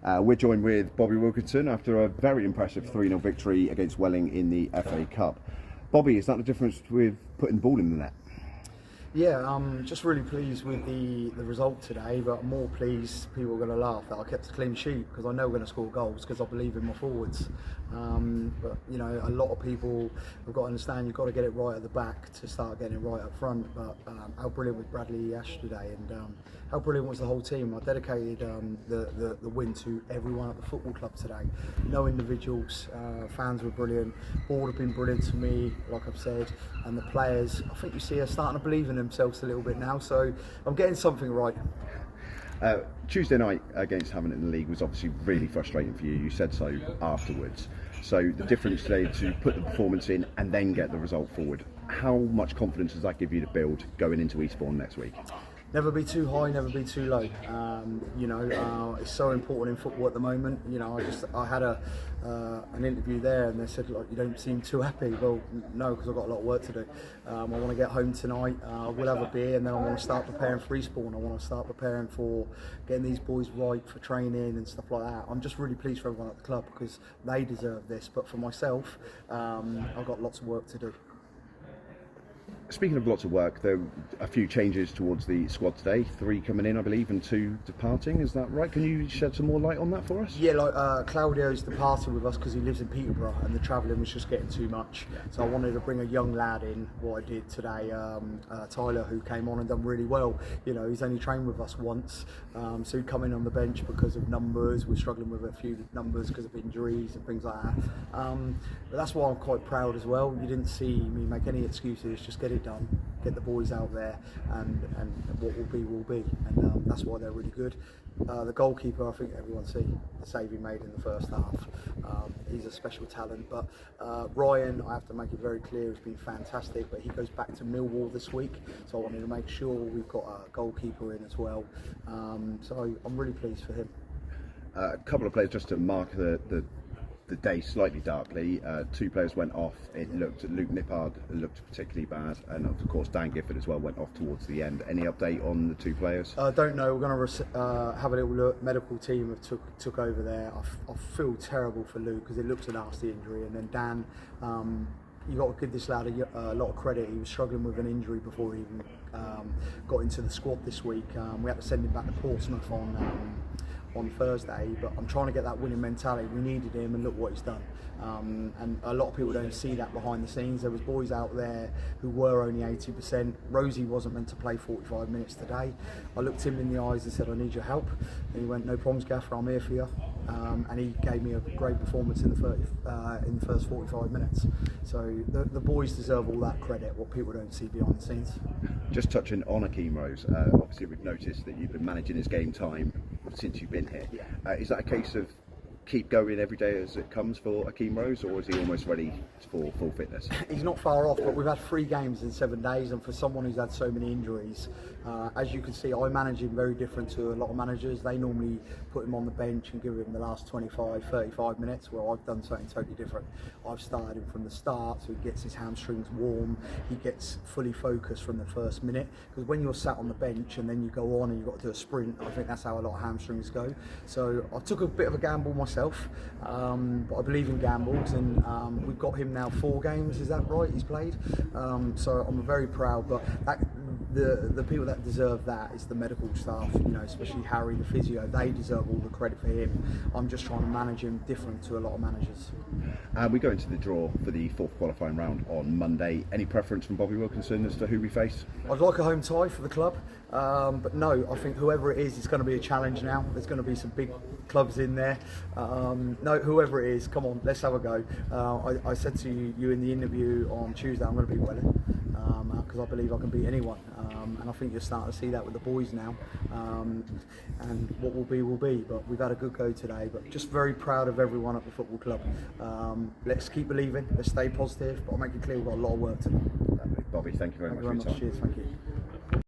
We're joined with Bobby Wilkinson after a very impressive 3-0 victory against Welling in the FA Cup. Bobby, is that the difference with putting the ball in the net? Yeah, I'm just really pleased with the result today, but I'm more pleased people are going to laugh that I kept a clean sheet because I know we're going to score goals because I believe in my forwards. But you know, a lot of people have got to understand you've got to get it right at the back to start getting it right up front. But how brilliant was Bradley Ash today, and how brilliant was the whole team. I dedicated the win to everyone at the football club today. No individuals, fans were brilliant, board have been brilliant to me, like I've said, and the players, I think you see are starting to believe in themselves a little bit now, so I'm getting something right. Tuesday night against Havant in the league was obviously really frustrating for you. You said so afterwards. So the difference today to put the performance in and then get the result forward. How much confidence does that give you to build going into Eastbourne next week? Never be too high, never be too low. It's so important in football at the moment. You know, I had an interview there, and they said, "Like, you don't seem too happy." Well, no, because I've got a lot of work to do. I want to get home tonight. We'll have a beer, and then I want to start preparing for Eastbourne. I want to start preparing for getting these boys right for training and stuff like that. I'm just really pleased for everyone at the club because they deserve this. But for myself, I've got lots of work to do. Speaking of lots of work, there were a few changes towards the squad today. 3 coming in, I believe, and 2 departing. Is that right? Can you shed some more light on that for us? Yeah, like Claudio's departed with us because he lives in Peterborough, and the travelling was just getting too much. So I wanted to bring a young lad in. What I did today, Tyler, who came on and done really well. You know, he's only trained with us once, so he'd come in on the bench because of numbers. We're struggling with a few numbers because of injuries and things like that. But that's why I'm quite proud as well. You didn't see me make any excuses. Just get it done, get the boys out there, and what will be, and that's why they're really good. The goalkeeper, I think everyone see the save he made in the first half. He's a special talent, but Ryan, I have to make it very clear, has been fantastic, but he goes back to Millwall this week, so I wanted to make sure we've got a goalkeeper in as well. So I'm really pleased for him. A couple of players just to mark the day slightly darkly. 2 players went off. Luke Nippard looked particularly bad, and of course Dan Gifford as well went off towards the end. Any update on the 2 players? I don't know. We're going to have a little look. Medical team have took over there. I feel terrible for Luke because it looks a nasty injury, and then Dan, you got to give this lad a lot of credit. He was struggling with an injury before he even got into the squad this week. We had to send him back to Portsmouth on Thursday, but I'm trying to get that winning mentality. We needed him, and look what he's done. And a lot of people don't see that behind the scenes. There was boys out there who were only 80%. Rosie wasn't meant to play 45 minutes today. I looked him in the eyes and said, "I need your help." And he went, "No problems, Gaffer, I'm here for you." And he gave me a great performance in the first 45 minutes. So the boys deserve all that credit, what people don't see behind the scenes. Just touching on Akeem Rose, obviously we've noticed that you've been managing his game time since you've been here. Yeah. Is that a case of keep going every day as it comes for Akeem Rose, or is he almost ready for full fitness? He's not far off, but we've had 3 games in 7 days, and for someone who's had so many injuries, as you can see, I manage him very different to a lot of managers. They normally put him on the bench and give him the last 25, 35 minutes, where I've done something totally different. I've started him from the start, so he gets his hamstrings warm, he gets fully focused from the first minute, because when you're sat on the bench and then you go on and you've got to do a sprint, I think that's how a lot of hamstrings go. So I took a bit of a gamble myself, but I believe in gambles, and we've got him now 4 games, is that right, he's played? So I'm very proud, but the people that deserve that is the medical staff, you know, especially Harry, the physio. They deserve all the credit for him. I'm just trying to manage him different to a lot of managers. We go into the draw for the 4th qualifying round on Monday. Any preference from Bobby Wilkinson as to who we face? I'd like a home tie for the club, but no, I think whoever it is, it's going to be a challenge now. There's going to be some big clubs in there. No, whoever it is, come on, let's have a go. I said to you in the interview on Tuesday, I'm going to beat Welling, because I believe I can beat anyone. And I think you're starting to see that with the boys now. And what will be. But we've had a good go today. But just very proud of everyone at the football club. Let's keep believing. Let's stay positive. But I'll make it clear we've got a lot of work to do. Bobby, thank you very much for your time. Cheers, thank you.